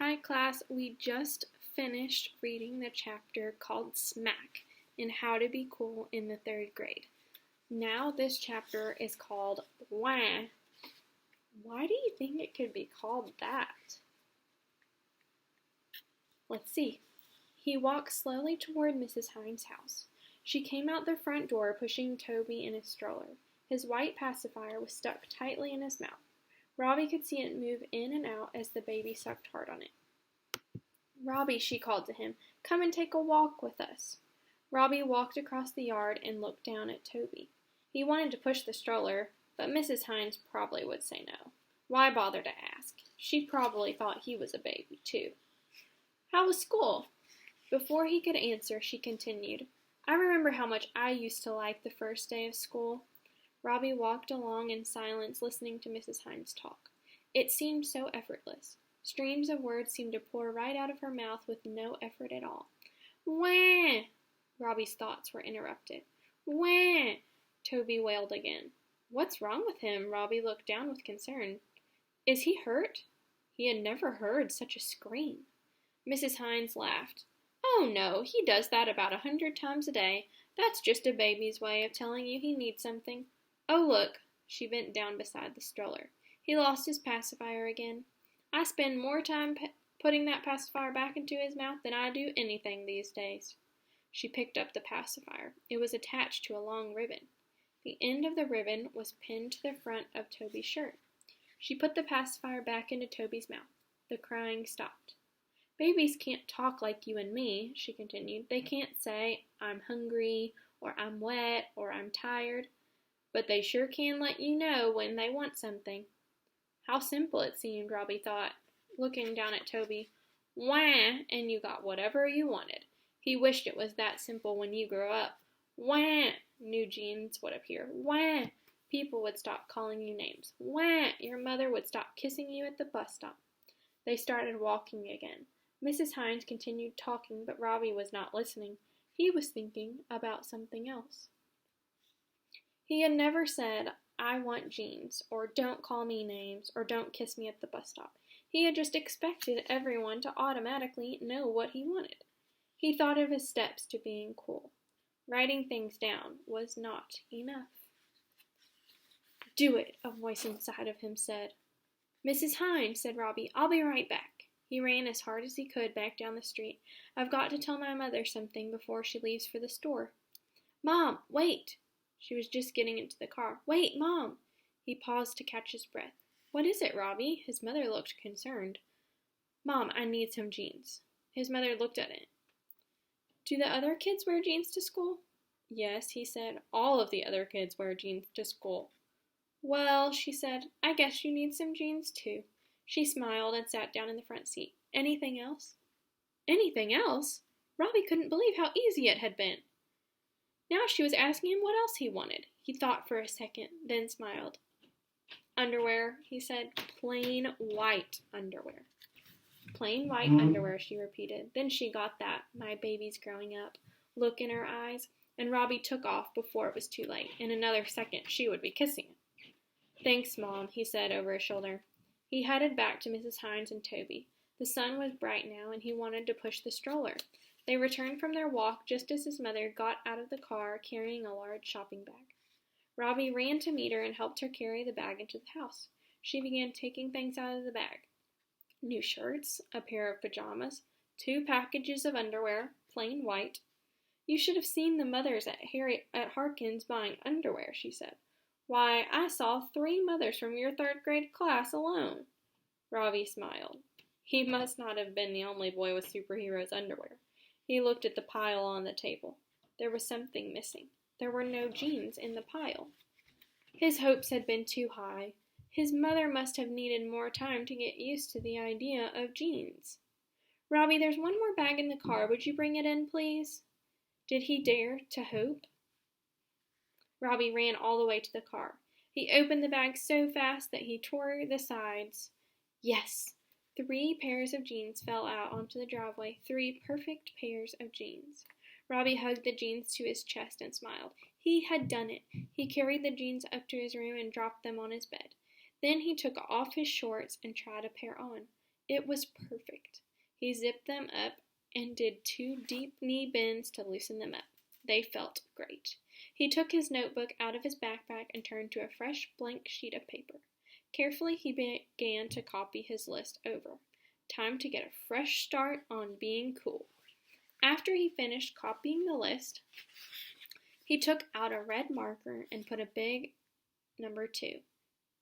Hi class, we just finished reading the chapter called Smack in How to Be Cool in the 3rd grade. Now this chapter is called WAAA. Why do you think it could be called that? Let's see. He walked slowly toward Mrs. Hines' house. She came out the front door pushing Toby in a stroller. His white pacifier was stuck tightly in his mouth. Robbie could see it move in and out as the baby sucked hard on it. "Robbie," she called to him, "come and take a walk with us." Robbie walked across the yard and looked down at Toby. He wanted to push the stroller, but Mrs. Hines probably would say no. Why bother to ask? She probably thought he was a baby, too. "How was school?" Before he could answer, she continued, "I remember how much I used to like the first day of school." Robbie walked along in silence, listening to Mrs. Hines talk. It seemed so effortless. Streams of words seemed to pour right out of her mouth with no effort at all. "Wah!" Robbie's thoughts were interrupted. "Wah!" Toby wailed again. "What's wrong with him?" Robbie looked down with concern. "Is he hurt?" He had never heard such a scream. Mrs. Hines laughed. "Oh, no, he does that about 100 times a day. That's just a baby's way of telling you he needs something. Oh, look." She bent down beside the stroller. "He lost his pacifier again. I spend more time putting that pacifier back into his mouth than I do anything these days." She picked up the pacifier. It was attached to a long ribbon. The end of the ribbon was pinned to the front of Toby's shirt. She put the pacifier back into Toby's mouth. The crying stopped. "Babies can't talk like you and me," she continued. "They can't say, 'I'm hungry,' or 'I'm wet,' or 'I'm tired.' But they sure can let you know when they want something." How simple it seemed, Robbie thought, looking down at Toby. "Wah!" and you got whatever you wanted. He wished it was that simple when you grew up. "Wah!" New jeans would appear. "Wah!" People would stop calling you names. "Wah!" Your mother would stop kissing you at the bus stop. They started walking again. Mrs. Hines continued talking, but Robbie was not listening. He was thinking about something else. He had never said, "I want jeans," or "don't call me names," or "don't kiss me at the bus stop." He had just expected everyone to automatically know what he wanted. He thought of his steps to being cool. Writing things down was not enough. "Do it," a voice inside of him said. "Mrs. Hines," said Robbie, "I'll be right back." He ran as hard as he could back down the street. "I've got to tell my mother something before she leaves for the store." "Mom, wait!" She was just getting into the car. "Wait, Mom!" He paused to catch his breath. "What is it, Robbie?" His mother looked concerned. "Mom, I need some jeans." His mother looked at it. "Do the other kids wear jeans to school?" "Yes," he said. "All of the other kids wear jeans to school." "Well," she said, "I guess you need some jeans too." She smiled and sat down in the front seat. "Anything else?" Anything else? Robbie couldn't believe how easy it had been. Now she was asking him what else he wanted. He thought for a second, then smiled. "Underwear," he said. "Plain white underwear." "Plain white underwear," she repeated. Then she got that "my baby's growing up" look in her eyes, and Robbie took off before it was too late. In another second she would be kissing him. "Thanks, Mom," he said over his shoulder. He headed back to Mrs. Hines and Toby. The sun was bright now, and he wanted to push the stroller. They returned from their walk just as his mother got out of the car carrying a large shopping bag. Robbie ran to meet her and helped her carry the bag into the house. She began taking things out of the bag. New shirts, a pair of pajamas, 2 packages of underwear, plain white. "You should have seen the mothers at Harkin's buying underwear," she said. "Why, I saw 3 mothers from your 3rd grade class alone." Robbie smiled. He must not have been the only boy with superheroes underwear. He looked at the pile on the table. There was something missing. There were no jeans in the pile. His hopes had been too high. His mother must have needed more time to get used to the idea of jeans. "Robbie, there's one more bag in the car. Would you bring it in, please?" Did he dare to hope? Robbie ran all the way to the car. He opened the bag so fast that he tore the sides. Yes! 3 pairs of jeans fell out onto the driveway. 3 perfect pairs of jeans. Robbie hugged the jeans to his chest and smiled. He had done it. He carried the jeans up to his room and dropped them on his bed. Then he took off his shorts and tried a pair on. It was perfect. He zipped them up and did 2 deep knee bends to loosen them up. They felt great. He took his notebook out of his backpack and turned to a fresh blank sheet of paper. Carefully, he began to copy his list over. Time to get a fresh start on being cool. After he finished copying the list, he took out a red marker and put a big number 2,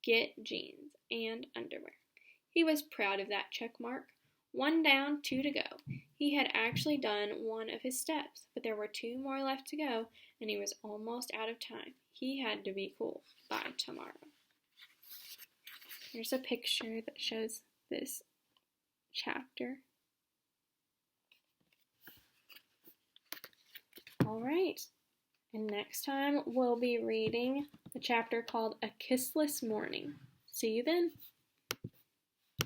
get jeans and underwear. He was proud of that check mark. 1 down, 2 to go. He had actually done one of his steps, but there were 2 more left to go, and he was almost out of time. He had to be cool by tomorrow. Here's a picture that shows this chapter. All right, and next time we'll be reading the chapter called A Kissless Morning. See you then.